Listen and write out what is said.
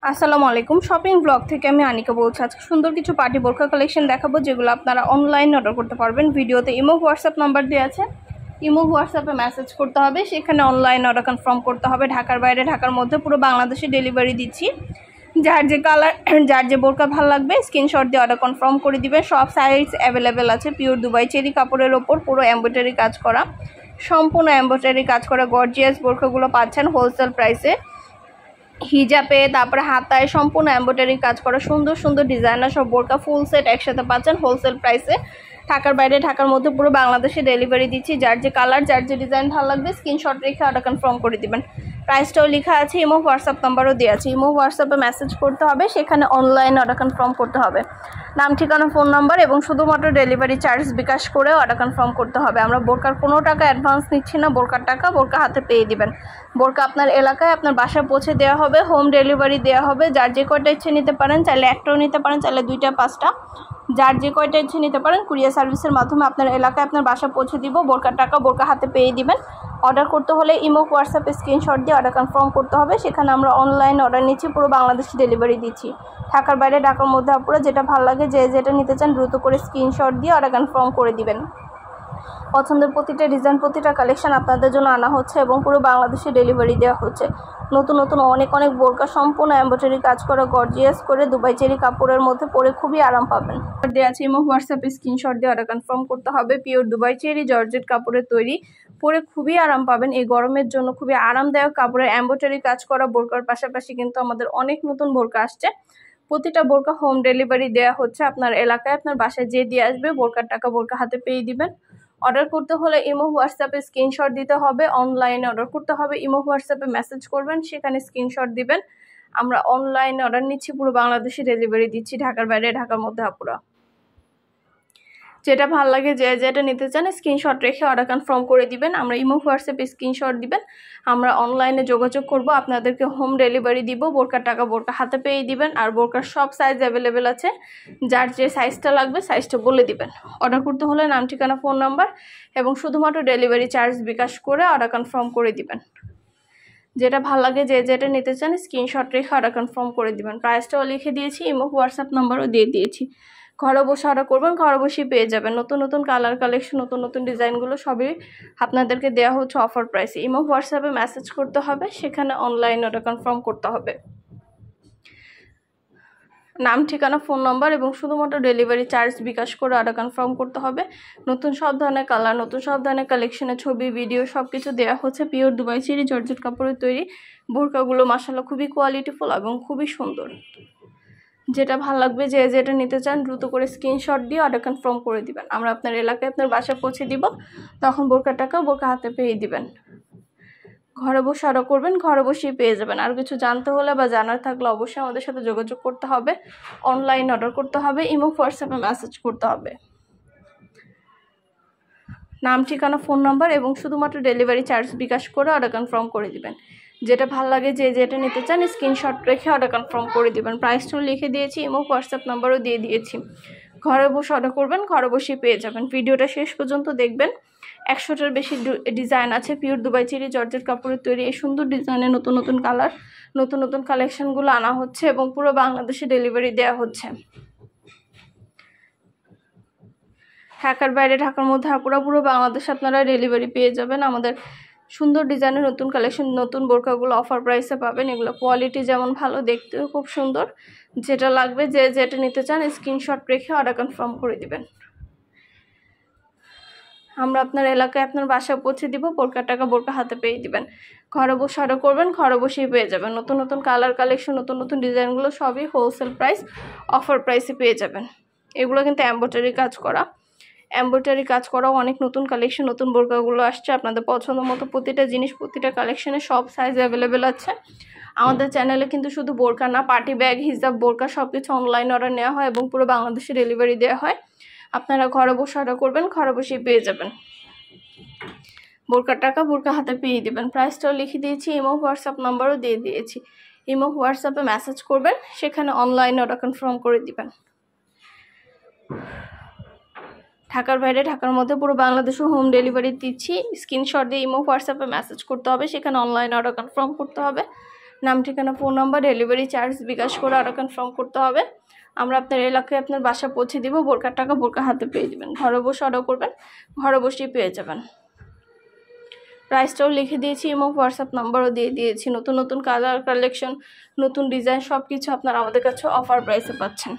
আসসালামু আলাইকুম। Shopping blog থেকে আমি আনিকা বলছি। আজকে সুন্দর কিছু পার্টি বোরকা কালেকশন দেখাবো, যেগুলো আপনারা অনলাইনে অর্ডার করতে পারবেন। ভিডিওতে ইমো হোয়াটসঅ্যাপ নাম্বার দেওয়া আছে, ইমো হোয়াটসঅ্যাপে মেসেজ করতে হবে, সেখানে অনলাইন অর্ডার কনফার্ম করতে হবে। ঢাকার বাইরে, ঢাকার মধ্যে পুরো বাংলাদেশে ডেলিভারি দিচ্ছি। যার যে কালার, যার যে বোরকা ভালো লাগবে স্ক্রিনশট দিয়ে অর্ডার কনফার্ম করে দিবেন। সব সাইজ অ্যাভেলেবেল আছে। পিওর দুবাই চেরি কাপড়ের ওপর পুরো এমব্রয়ডারি কাজ করা, সম্পূর্ণ এমব্রয়ডারি কাজ করা গর্জিয়াস বোরকাগুলো পাচ্ছেন হোলসেল প্রাইসে। হিজাবে, তারপরে হাতায় সম্পূর্ণ এমব্রয়ডারি কাজ করা সুন্দর সুন্দর ডিজাইনার সব বোরকা ফুল সেট একসাথে পাচ্ছেন হোলসেল প্রাইসে। ঢাকার বাইরে, ঢাকার মধ্যে পুরো বাংলাদেশে ডেলিভারি দিচ্ছি। যার যে কালার, যার যে ডিজাইন ভালো লাগবে স্ক্রিনশট রেখে অর্ডার কনফার্ম করে দিবেন। প্রাইসটাও লেখা আছে, ইমো হোয়াটসঅ্যাপ নাম্বারও দেওয়া আছে। ইমো হোয়াটসঅ্যাপে মেসেজ করতে হবে, সেখানে অনলাইন অর্ডার কনফার্ম করতে হবে। নাম, ঠিকানা, ফোন নাম্বার এবং শুধুমাত্র ডেলিভারি চার্জ বিকাশ করে অর্ডার কনফার্ম করতে হবে। আমরা বোরকার কোনো টাকা অ্যাডভান্স নিচ্ছি না। বোরকার টাকা বোরকা হাতে পেয়ে দিবেন। বোরকা আপনার এলাকায় আপনার বাসায় পৌঁছে দেওয়া হবে, হোম ডেলিভারি দেওয়া হবে। যার যে কয়টা ইচ্ছে নিতে পারেন, চাইলে একটাও নিতে পারেন, চাইলে 2টা 5টা, যার যে কয়টা ইচ্ছে নিতে পারেন। কুরিয়ার সার্ভিসের মাধ্যমে আপনার এলাকায় আপনার বাসা পৌঁছে দিব। বোরকার টাকা বোরকা হাতে পেয়ে দিবেন। অর্ডার করতে হলে ইমো হোয়াটসঅ্যাপে স্ক্রিনশট দিয়ে অর্ডার কনফার্ম করতে হবে। সেখানে আমরা অনলাইন অর্ডার নিচ্ছি, পুরো বাংলাদেশে ডেলিভারি দিচ্ছি। ঢাকার বাইরে, ঢাকার মধ্যে আপনারা যেটা ভালো লাগে, যে যেটা নিতে চান দ্রুত করে স্ক্রিনশট দিয়ে অর্ডার কনফার্ম করে দিবেন। পছন্দের প্রতিটা ডিজাইন, প্রতিটা কালেকশন আপনাদের জন্য আনা হচ্ছে এবং পুরো বাংলাদেশে ডেলিভারি দেওয়া হচ্ছে। নতুন নতুন অনেক অনেক বোরকা সম্পূর্ণ এমব্রয়ডারি কাজ করা গর্জিয়াস করে দুবাই চেরি কাপড়ের মধ্যে পরে খুবই আরাম পাবেন। দেওয়া আছে, ইমো হোয়াটসঅ্যাপে স্ক্রিনশট দিয়ে অর্ডার কনফার্ম করতে হবে। পিওর দুবাই চেরি জর্জেট কাপড়ের তৈরি, পরে খুবই আরাম পাবেন। এই গরমের জন্য খুবই আরামদায়ক কাপড়ের এমব্রয়ডারি কাজ করা বোরকার পাশাপাশি কিন্তু আমাদের অনেক নতুন বোরকা আসছে। প্রতিটা বোরকা হোম ডেলিভারি দেওয়া হচ্ছে। আপনার এলাকায় আপনার বাসায় যে দিয়ে আসবে, বোরকার টাকা বোরকা হাতে পেয়ে দিবেন। অর্ডার করতে হলে ইমো হোয়াটসঅ্যাপে স্ক্রিনশট দিতে হবে। অনলাইনে অর্ডার করতে হবে, ইমো হোয়াটসঅ্যাপে মেসেজ করবেন, সেখানে স্ক্রিনশট দিবেন। আমরা অনলাইনে অর্ডার নিচ্ছি, পুরো বাংলাদেশে ডেলিভারি দিচ্ছি। ঢাকার বাইরে, ঢাকার মধ্যে আপুরা যেটা ভালো লাগে, যে যেটা নিতে চান স্ক্রিনশট রেখে অর্ডার কনফার্ম করে দিবেন। আমরা ইমো হোয়াটসঅ্যাপে স্ক্রিনশট দিবেন, আমরা অনলাইনে যোগাযোগ করব, আপনাদেরকে হোম ডেলিভারি দিব। বোরকার টাকা বোরকা হাতে পেয়ে দিবেন। আর বোরকার সব সাইজ অ্যাভেলেবেল আছে। যার যে সাইজটা লাগবে সাইজটা বলে দিবেন। অর্ডার করতে হলে নাম, ঠিকানা, ফোন নাম্বার এবং শুধুমাত্র ডেলিভারি চার্জ বিকাশ করে অর্ডার কনফার্ম করে দিবেন। যেটা ভালো লাগে, যে যেটা নিতে চান স্ক্রিনশট রেখে অর্ডার কনফার্ম করে দিবেন। প্রাইসটাও লিখে দিয়েছি, ইমো হোয়াটসঅ্যাপ নাম্বারও দিয়ে দিয়েছি। ঘরে বসে অর্ডার করবেন, ঘরে বসেই পেয়ে যাবেন। নতুন নতুন কালার কালেকশন, নতুন নতুন ডিজাইনগুলো সবই আপনাদেরকে দেওয়া হচ্ছে অফার প্রাইসে। ইমো হোয়াটসঅ্যাপে মেসেজ করতে হবে, সেখানে অনলাইন অর্ডার কনফার্ম করতে হবে। নাম, ঠিকানা, ফোন নাম্বার এবং শুধুমাত্র ডেলিভারি চার্জ বিকাশ করে অর্ডার কনফার্ম করতে হবে। নতুন সব ধরনের কালার, নতুন সব ধরনের কালেকশনের ছবি, ভিডিও সব কিছু দেওয়া হচ্ছে। পিওর দুবাই চেরি জর্জেট কাপড়ের তৈরি বোরকাগুলো মাশাআল্লাহ খুবই কোয়ালিটিফুল এবং খুবই সুন্দর। যেটা ভালো লাগবে, যে যেটা নিতে চান দ্রুত করে স্ক্রিনশট দিয়ে অর্ডার কনফার্ম করে দিবেন। আমরা আপনার এলাকায় আপনার বাসায় পৌঁছে দিব, তখন বোরকার টাকা বোরকা হাতে পেয়ে দিবেন। ঘরে বসে অর্ডার করবেন, ঘরে বসেই পেয়ে যাবেন। আর কিছু জানতে হলে বা জানার থাকলে অবশ্যই আমাদের সাথে যোগাযোগ করতে হবে। অনলাইন অর্ডার করতে হবে, ইমো হোয়াটসঅ্যাপে মেসেজ করতে হবে। নাম, ঠিকানা, ফোন নাম্বার এবং শুধুমাত্র ডেলিভারি চার্জ বিকাশ করে অর্ডার কনফার্ম করে দিবেন। যেটা ভালো লাগে, যে যেটা নিতে চান স্ক্রিনশট রেখে অর্ডার কনফার্ম করে দিবেন। প্রাইসটাও লিখে দিয়েছি, ইমো হোয়াটসঅ্যাপ নাম্বারও দিয়ে দিয়েছি। ঘরে বসে অর্ডার করবেন, ঘরে বসেই পেয়ে যাবেন। ভিডিওটা শেষ পর্যন্ত দেখবেন। 100টার বেশি ডিজাইন আছে। পিওর দুবাই চেরি জর্জেট কাপড়ের তৈরি এই সুন্দর ডিজাইনের নতুন নতুন কালার, নতুন নতুন কালেকশনগুলো আনা হচ্ছে এবং পুরো বাংলাদেশে ডেলিভারি দেওয়া হচ্ছে। ঢাকার বাইরে, ঢাকার মধ্যে পুরো বাংলাদেশে আপনারা ডেলিভারি পেয়ে যাবেন। আমাদের সুন্দর ডিজাইনের নতুন কালেকশন, নতুন বোরকাগুলো অফার প্রাইসে পাবেন। এগুলো কোয়ালিটি যেমন ভালো, দেখতেও খুব সুন্দর। যেটা লাগবে, যে যেটা নিতে চান স্ক্রিনশট রেখে অর্ডার কনফার্ম করে দিবেন। আমরা আপনার এলাকায় আপনার বাসায় পৌঁছে দিব, বোরকার টাকা বোরকা হাতে পেয়ে দিবেন। ঘরে বসে অর্ডার করবেন, ঘরে বসেই পেয়ে যাবেন। নতুন নতুন কালার কালেকশন, নতুন নতুন ডিজাইনগুলো সবই হোলসেল প্রাইস, অফার প্রাইসে পেয়ে যাবেন। এগুলো কিন্তু এমব্রয়ডারি কাজ করা, এমব্রয়ডারি কাজ করাও অনেক নতুন কালেকশন, নতুন বোরকাগুলো আসছে। আপনাদের পছন্দ মতো প্রতিটা জিনিস, প্রতিটা কালেকশনে সব সাইজ অ্যাভেলেবেল আছে। আমাদের চ্যানেলে কিন্তু শুধু বোরকা না, পার্টি ব্যাগ, হিজাব, বোরকা সব কিছু অনলাইন অর্ডার নেওয়া হয় এবং পুরো বাংলাদেশে ডেলিভারি দেওয়া হয়। আপনারা ঘরে বসে অর্ডার করবেন, ঘরে বসেই পেয়ে যাবেন। বোরকার টাকা বোরকা হাতে পেয়ে দিবেন। প্রাইসটাও লিখে দিয়েছি, ইমো হোয়াটসঅ্যাপ নাম্বারও দিয়ে দিয়েছি। ইমো হোয়াটসঅ্যাপে মেসেজ করবেন, সেখানে অনলাইন অর্ডার কনফার্ম করে দিবেন। ঢাকার বাইরে, ঢাকার মধ্যে পুরো বাংলাদেশে হোম ডেলিভারি দিচ্ছি। স্ক্রিনশট দিয়ে ইমো হোয়াটসঅ্যাপে মেসেজ করতে হবে, সেখানে অনলাইন অর্ডার কনফার্ম করতে হবে। নাম, ঠিকানা, ফোন নাম্বার, ডেলিভারি চার্জ বিকাশ করে আরও কনফার্ম করতে হবে। আমরা আপনার এলাকায় আপনার বাসা পৌঁছে দিব। বোরকার টাকা বোরকা হাতে পেয়ে যাবেন। ঘরে বসে অর্ডার করবেন, ঘরে বসেই পেয়ে যাবেন। প্রাইসটাও লিখে দিয়েছি এবং হোয়াটসঅ্যাপ নাম্বারও দিয়ে দিয়েছি। নতুন নতুন কালার কালেকশন, নতুন ডিজাইন সব কিছু আপনারা আমাদের কাছে অফার প্রাইসে পাচ্ছেন।